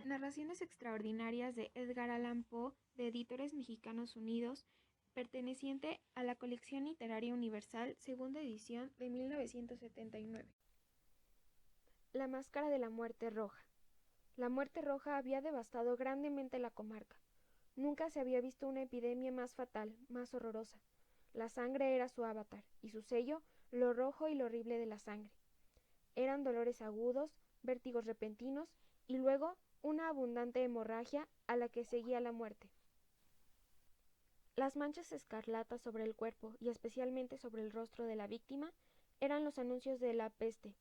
Narraciones extraordinarias de Edgar Allan Poe, de Editores Mexicanos Unidos, perteneciente a la Colección Literaria Universal, segunda edición de 1979. La máscara de la muerte roja. La muerte roja había devastado grandemente la comarca. Nunca se había visto una epidemia más fatal, más horrorosa. La sangre era su avatar, y su sello, lo rojo y lo horrible de la sangre. Eran dolores agudos, vértigos repentinos, y luego una abundante hemorragia a la que seguía la muerte. Las manchas escarlatas sobre el cuerpo, y especialmente sobre el rostro de la víctima, eran los anuncios de la peste,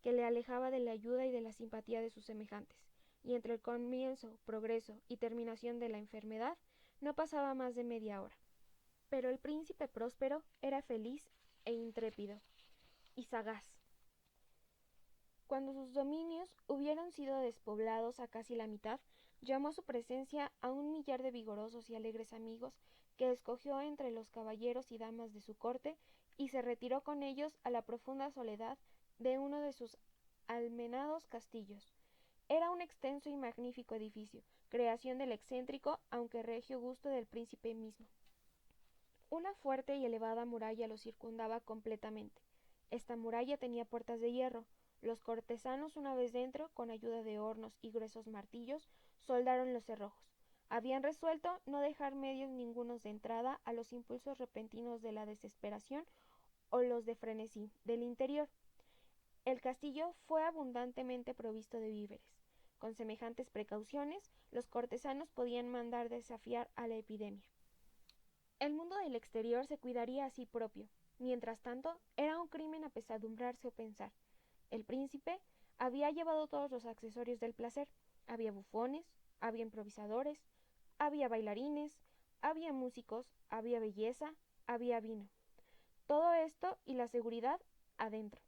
que le alejaba de la ayuda y de la simpatía de sus semejantes, y entre el comienzo, progreso y terminación de la enfermedad no pasaba más de media hora. Pero el príncipe próspero era feliz e intrépido, y sagaz. Cuando sus dominios hubieron sido despoblados a casi la mitad, llamó a su presencia a 1 millar de vigorosos y alegres amigos que escogió entre los caballeros y damas de su corte y se retiró con ellos a la profunda soledad de uno de sus almenados castillos. Era un extenso y magnífico edificio, creación del excéntrico aunque regio gusto del príncipe mismo. Una fuerte y elevada muralla lo circundaba completamente. Esta muralla tenía puertas de hierro. Los cortesanos, una vez dentro, con ayuda de hornos y gruesos martillos, soldaron los cerrojos. Habían resuelto no dejar medios ningunos de entrada a los impulsos repentinos de la desesperación o los de frenesí del interior. El castillo fue abundantemente provisto de víveres. Con semejantes precauciones, los cortesanos podían mandar desafiar a la epidemia. El mundo del exterior se cuidaría a sí propio. Mientras tanto, era un crimen apesadumbrarse o pensar. El príncipe había llevado todos los accesorios del placer. Había bufones, había improvisadores, había bailarines, había músicos, había belleza, había vino. Todo esto y la seguridad adentro.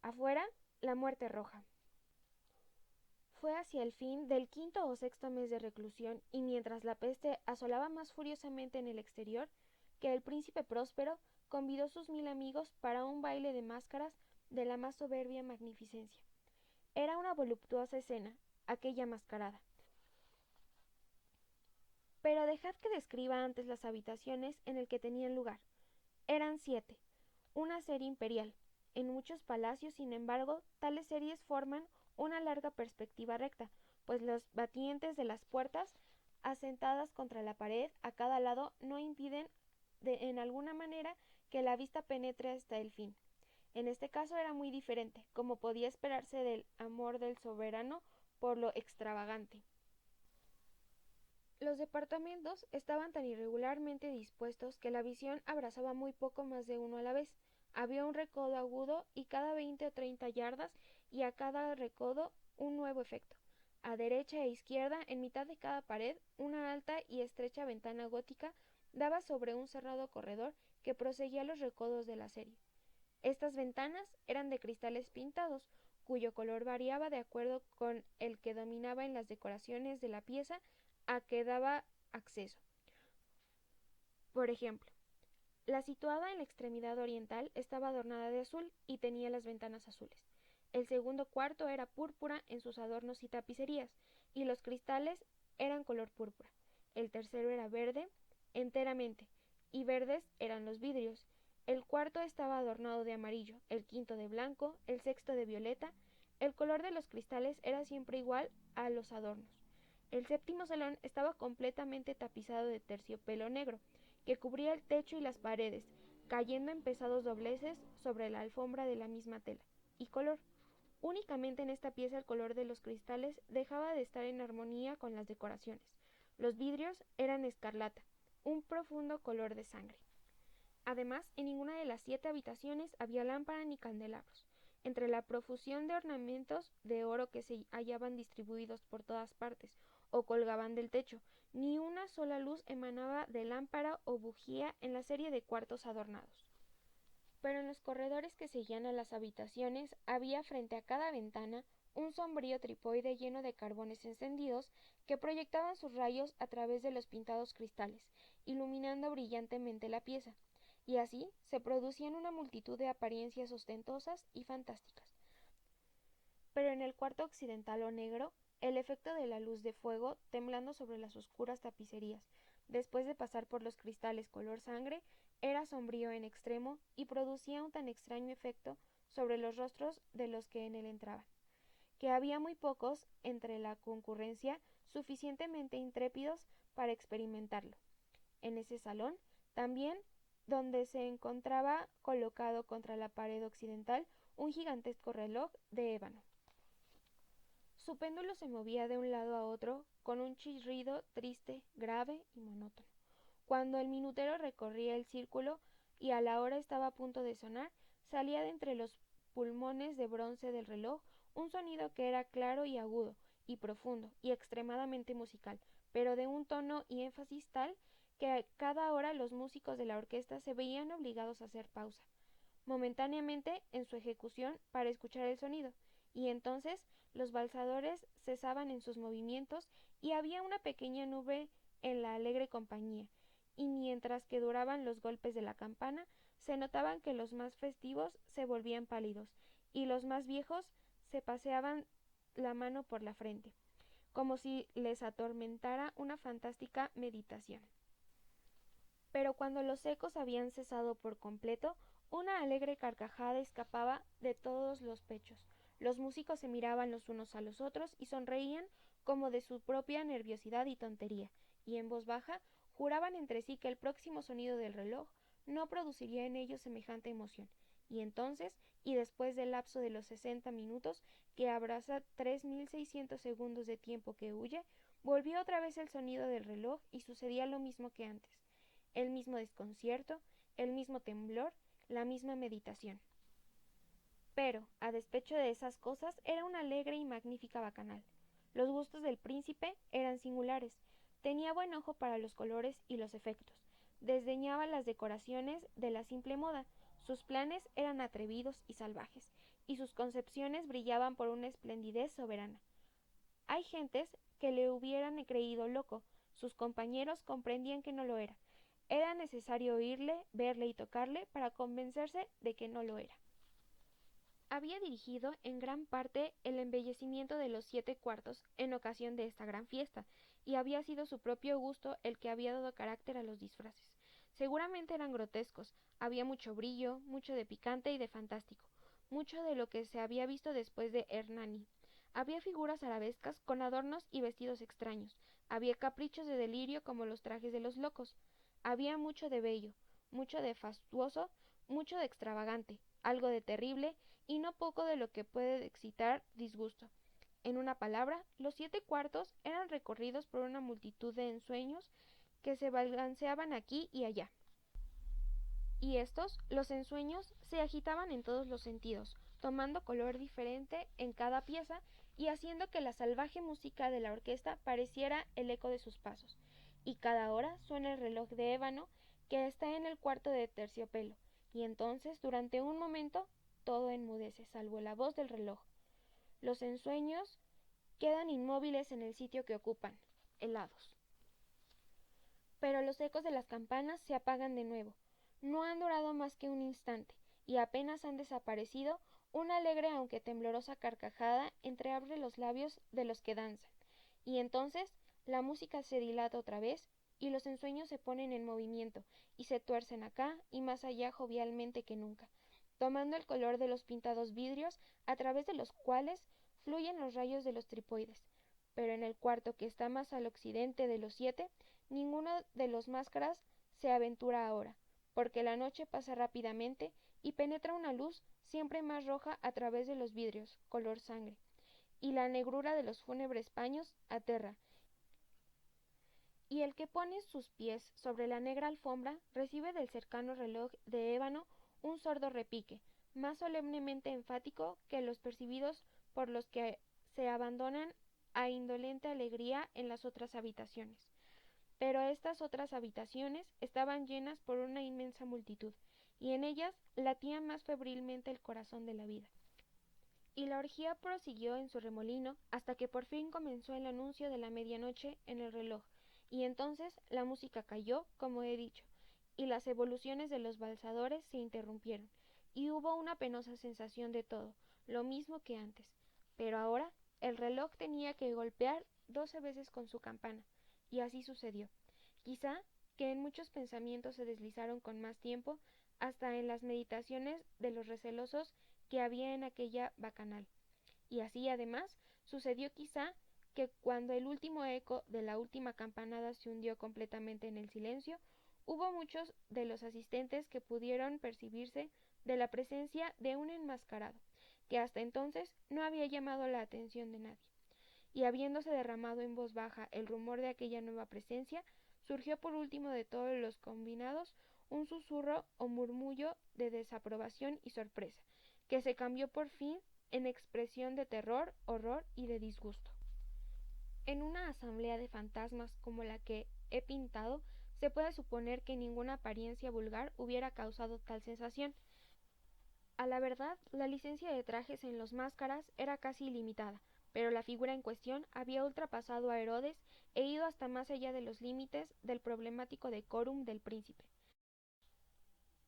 Afuera, la muerte roja. Fue hacia el fin del 5.º o 6.º mes de reclusión, y mientras la peste asolaba más furiosamente en el exterior, que el príncipe próspero convidó sus 1000 amigos para un baile de máscaras de la más soberbia magnificencia. Era una voluptuosa escena, aquella mascarada. Pero dejad que describa antes las habitaciones en el que tenían lugar. Eran 7, una serie imperial. En muchos palacios, sin embargo, tales series forman una larga perspectiva recta, pues los batientes de las puertas, asentadas contra la pared a cada lado, no impiden en alguna manera que la vista penetre hasta el fin. En este caso era muy diferente, como podía esperarse del amor del soberano por lo extravagante. Los departamentos estaban tan irregularmente dispuestos que la visión abrazaba muy poco más de uno a la vez. Había un recodo agudo y cada 20 o 30 yardas, y a cada recodo un nuevo efecto. A derecha e izquierda, en mitad de cada pared, una alta y estrecha ventana gótica daba sobre un cerrado corredor que proseguía los recodos de la serie. Estas ventanas eran de cristales pintados, cuyo color variaba de acuerdo con el que dominaba en las decoraciones de la pieza a que daba acceso. Por ejemplo, la situada en la extremidad oriental estaba adornada de azul y tenía las ventanas azules. El segundo cuarto era púrpura en sus adornos y tapicerías, y los cristales eran color púrpura. El tercero era verde enteramente, y verdes eran los vidrios. El cuarto estaba adornado de amarillo, el quinto de blanco, el sexto de violeta. El color de los cristales era siempre igual a los adornos. El séptimo salón estaba completamente tapizado de terciopelo negro, que cubría el techo y las paredes, cayendo en pesados dobleces sobre la alfombra de la misma tela y color. Únicamente en esta pieza el color de los cristales dejaba de estar en armonía con las decoraciones. Los vidrios eran escarlata, un profundo color de sangre. Además, en ninguna de las 7 habitaciones había lámpara ni candelabros. Entre la profusión de ornamentos de oro que se hallaban distribuidos por todas partes o colgaban del techo, ni una sola luz emanaba de lámpara o bujía en la serie de cuartos adornados. Pero en los corredores que seguían a las habitaciones había frente a cada ventana un sombrío tripoide lleno de carbones encendidos que proyectaban sus rayos a través de los pintados cristales, iluminando brillantemente la pieza, y así se producían una multitud de apariencias ostentosas y fantásticas. pero en el cuarto occidental o negro, el efecto de la luz de fuego temblando sobre las oscuras tapicerías, después de pasar por los cristales color sangre, era sombrío en extremo y producía un tan extraño efecto sobre los rostros de los que en él entraban, que había muy pocos entre la concurrencia suficientemente intrépidos para experimentarlo. En ese salón, también, donde se encontraba colocado contra la pared occidental un gigantesco reloj de ébano. Su péndulo se movía de un lado a otro con un chirrido triste, grave y monótono. Cuando el minutero recorría el círculo y a la hora estaba a punto de sonar, salía de entre los pulmones de bronce del reloj un sonido que era claro y agudo, y profundo, y extremadamente musical, pero de un tono y énfasis tal que a cada hora los músicos de la orquesta se veían obligados a hacer pausa, momentáneamente en su ejecución para escuchar el sonido, y entonces los valsadores cesaban en sus movimientos y había una pequeña nube en la alegre compañía, y mientras que duraban los golpes de la campana, se notaban que los más festivos se volvían pálidos, y los más viejos se paseaban la mano por la frente, como si les atormentara una fantástica meditación. Pero cuando los ecos habían cesado por completo, una alegre carcajada escapaba de todos los pechos. Los músicos se miraban los unos a los otros y sonreían como de su propia nerviosidad y tontería, y en voz baja juraban entre sí que el próximo sonido del reloj no produciría en ellos semejante emoción. Y entonces, y después del lapso de los 60 minutos, que abraza 3600 segundos de tiempo que huye, volvió otra vez el sonido del reloj y sucedía lo mismo que antes. El mismo desconcierto, el mismo temblor, la misma meditación. Pero, a despecho de esas cosas, era una alegre y magnífica bacanal. Los gustos del príncipe eran singulares. Tenía buen ojo para los colores y los efectos. Desdeñaba las decoraciones de la simple moda. Sus planes eran atrevidos y salvajes, y sus concepciones brillaban por una esplendidez soberana. Hay gentes que le hubieran creído loco. Sus compañeros comprendían que no lo era. Era necesario oírle, verle y tocarle para convencerse de que no lo era. Había dirigido en gran parte el embellecimiento de los 7 cuartos en ocasión de esta gran fiesta, y había sido su propio gusto el que había dado carácter a los disfraces. Seguramente eran grotescos, había mucho brillo, mucho de picante y de fantástico, mucho de lo que se había visto después de Hernani. Había figuras arabescas con adornos y vestidos extraños, había caprichos de delirio como los trajes de los locos, había mucho de bello, mucho de fastuoso, mucho de extravagante, algo de terrible, y no poco de lo que puede excitar disgusto. En una palabra, los 7 cuartos eran recorridos por una multitud de ensueños que se balanceaban aquí y allá. Y estos, los ensueños, se agitaban en todos los sentidos, tomando color diferente en cada pieza y haciendo que la salvaje música de la orquesta pareciera el eco de sus pasos. Y cada hora suena el reloj de ébano que está en el cuarto de terciopelo, y entonces, durante un momento, todo enmudece, salvo la voz del reloj. Los ensueños quedan inmóviles en el sitio que ocupan, helados. Pero los ecos de las campanas se apagan de nuevo. No han durado más que un instante, y apenas han desaparecido, una alegre aunque temblorosa carcajada entreabre los labios de los que danzan, y entonces la música se dilata otra vez, y los ensueños se ponen en movimiento, y se tuercen acá y más allá jovialmente que nunca, tomando el color de los pintados vidrios a través de los cuales fluyen los rayos de los tripoides. Pero en el cuarto que está más al occidente de los 7, ninguno de los máscaras se aventura ahora, porque la noche pasa rápidamente y penetra una luz siempre más roja a través de los vidrios, color sangre, y la negrura de los fúnebres paños aterra, y el que pone sus pies sobre la negra alfombra recibe del cercano reloj de ébano un sordo repique, más solemnemente enfático que los percibidos por los que se abandonan a indolente alegría en las otras habitaciones. Pero estas otras habitaciones estaban llenas por una inmensa multitud, y en ellas latía más febrilmente el corazón de la vida. Y la orgía prosiguió en su remolino hasta que por fin comenzó el anuncio de la medianoche en el reloj, y entonces la música calló, como he dicho, y las evoluciones de los valsadores se interrumpieron, y hubo una penosa sensación de todo, lo mismo que antes. Pero ahora el reloj tenía que golpear 12 veces con su campana, y así sucedió. Quizá que en muchos pensamientos se deslizaron con más tiempo, hasta en las meditaciones de los recelosos que había en aquella bacanal. Y así además sucedió quizá que cuando el último eco de la última campanada se hundió completamente en el silencio, hubo muchos de los asistentes que pudieron percibirse de la presencia de un enmascarado, que hasta entonces no había llamado la atención de nadie. Y habiéndose derramado en voz baja el rumor de aquella nueva presencia, surgió por último de todos los combinados un susurro o murmullo de desaprobación y sorpresa, que se cambió por fin en expresión de terror, horror y de disgusto. En una asamblea de fantasmas como la que he pintado, se puede suponer que ninguna apariencia vulgar hubiera causado tal sensación. A la verdad, la licencia de trajes en los máscaras era casi ilimitada, pero la figura en cuestión había ultrapasado a Herodes e ido hasta más allá de los límites del problemático decorum del príncipe.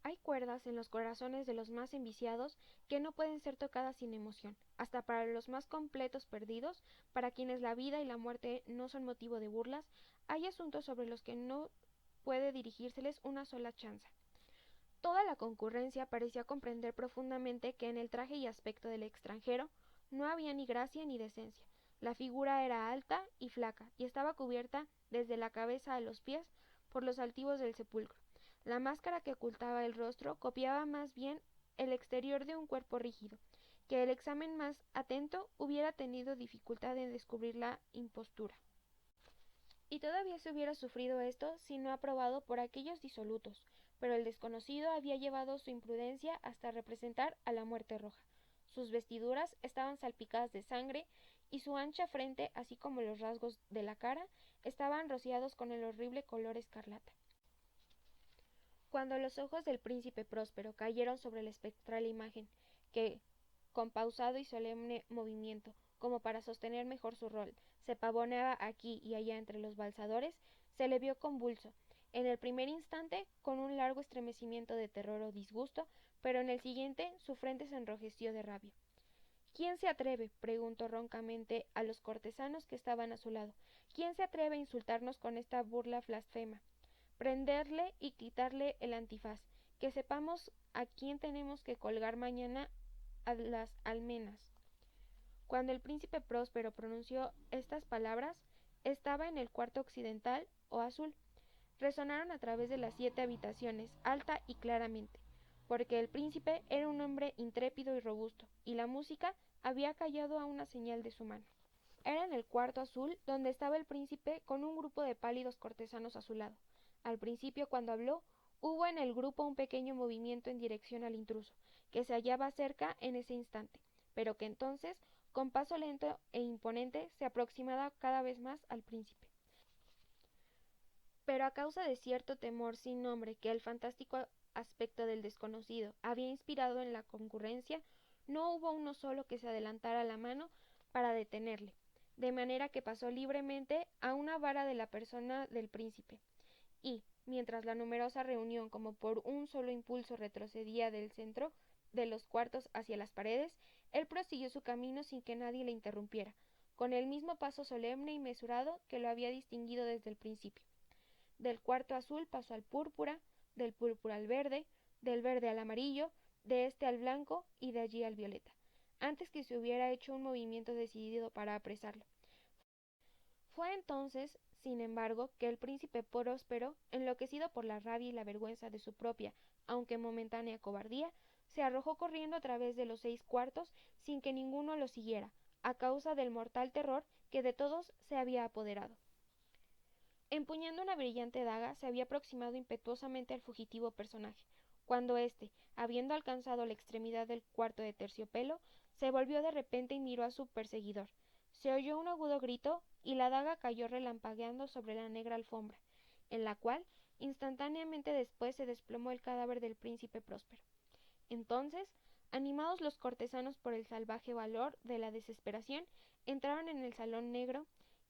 Hay cuerdas en los corazones de los más enviciados que no pueden ser tocadas sin emoción, hasta para los más completos perdidos, para quienes la vida y la muerte no son motivo de burlas, hay asuntos sobre los que no puede dirigírseles una sola chanza. Toda la concurrencia parecía comprender profundamente que en el traje y aspecto del extranjero no había ni gracia ni decencia. La figura era alta y flaca, y estaba cubierta desde la cabeza a los pies por los altivos del sepulcro. La máscara que ocultaba el rostro copiaba más bien el exterior de un cuerpo rígido, que el examen más atento hubiera tenido dificultad en descubrir la impostura. Y todavía se hubiera sufrido esto si no aprobado por aquellos disolutos, pero el desconocido había llevado su imprudencia hasta representar a la muerte roja. Sus vestiduras estaban salpicadas de sangre y su ancha frente, así como los rasgos de la cara, estaban rociados con el horrible color escarlata. Cuando los ojos del príncipe Próspero cayeron sobre la espectral imagen, que, con pausado y solemne movimiento, como para sostener mejor su rol, se pavoneaba aquí y allá entre los balsadores, se le vio convulso, en el primer instante con un largo estremecimiento de terror o disgusto, pero en el siguiente su frente se enrojeció de rabia. ¿Quién se atreve? Preguntó roncamente a los cortesanos que estaban a su lado. ¿Quién se atreve a insultarnos con esta burla blasfema? Prenderle y quitarle el antifaz, que sepamos a quién tenemos que colgar mañana a las almenas. Cuando el príncipe Próspero pronunció estas palabras, estaba en el cuarto occidental o azul. Resonaron a través de las 7 habitaciones, alta y claramente, porque el príncipe era un hombre intrépido y robusto, y la música había callado a una señal de su mano. Era en el cuarto azul donde estaba el príncipe con un grupo de pálidos cortesanos a su lado. Al principio, cuando habló, hubo en el grupo un pequeño movimiento en dirección al intruso, que se hallaba cerca en ese instante, pero que entonces, con paso lento e imponente, se aproximaba cada vez más al príncipe. Pero a causa de cierto temor sin nombre que el fantástico aspecto del desconocido había inspirado en la concurrencia, no hubo uno solo que se adelantara la mano para detenerle, de manera que pasó libremente a una vara de la persona del príncipe, y, mientras la numerosa reunión como por un solo impulso retrocedía del centro de los cuartos hacia las paredes, él prosiguió su camino sin que nadie le interrumpiera, con el mismo paso solemne y mesurado que lo había distinguido desde el principio. Del cuarto azul pasó al púrpura, del púrpura al verde, del verde al amarillo, de este al blanco y de allí al violeta, antes que se hubiera hecho un movimiento decidido para apresarlo. Fue entonces, sin embargo, que el príncipe Próspero, enloquecido por la rabia y la vergüenza de su propia, aunque momentánea cobardía, se arrojó corriendo a través de los 6 cuartos sin que ninguno lo siguiera, a causa del mortal terror que de todos se había apoderado. Empuñando una brillante daga, se había aproximado impetuosamente al fugitivo personaje, cuando éste, habiendo alcanzado la extremidad del cuarto de terciopelo, se volvió de repente y miró a su perseguidor. Se oyó un agudo grito, y la daga cayó relampagueando sobre la negra alfombra, en la cual, instantáneamente después, se desplomó el cadáver del príncipe Próspero. Entonces, animados los cortesanos por el salvaje valor de la desesperación, entraron en el salón negro,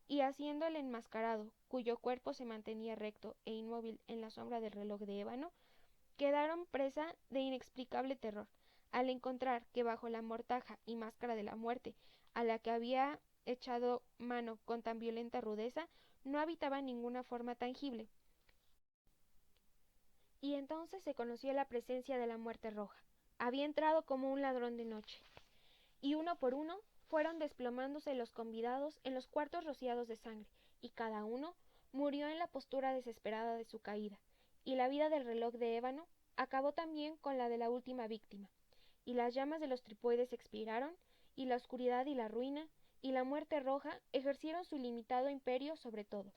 y haciendo el enmascarado, cuyo cuerpo se mantenía recto e inmóvil en la sombra del reloj de ébano, quedaron presa de inexplicable terror, Al encontrar que bajo la mortaja y máscara de la muerte, a la que había echado mano con tan violenta rudeza, no habitaba ninguna forma tangible. Y entonces se conoció la presencia de la muerte roja. Había entrado como un ladrón de noche. Y uno por uno fueron desplomándose los convidados en los cuartos rociados de sangre, y cada uno murió en la postura desesperada de su caída, y la vida del reloj de ébano acabó también con la de la última víctima, y las llamas de los tripoides expiraron, y la oscuridad y la ruina, y la muerte roja ejercieron su ilimitado imperio sobre todo.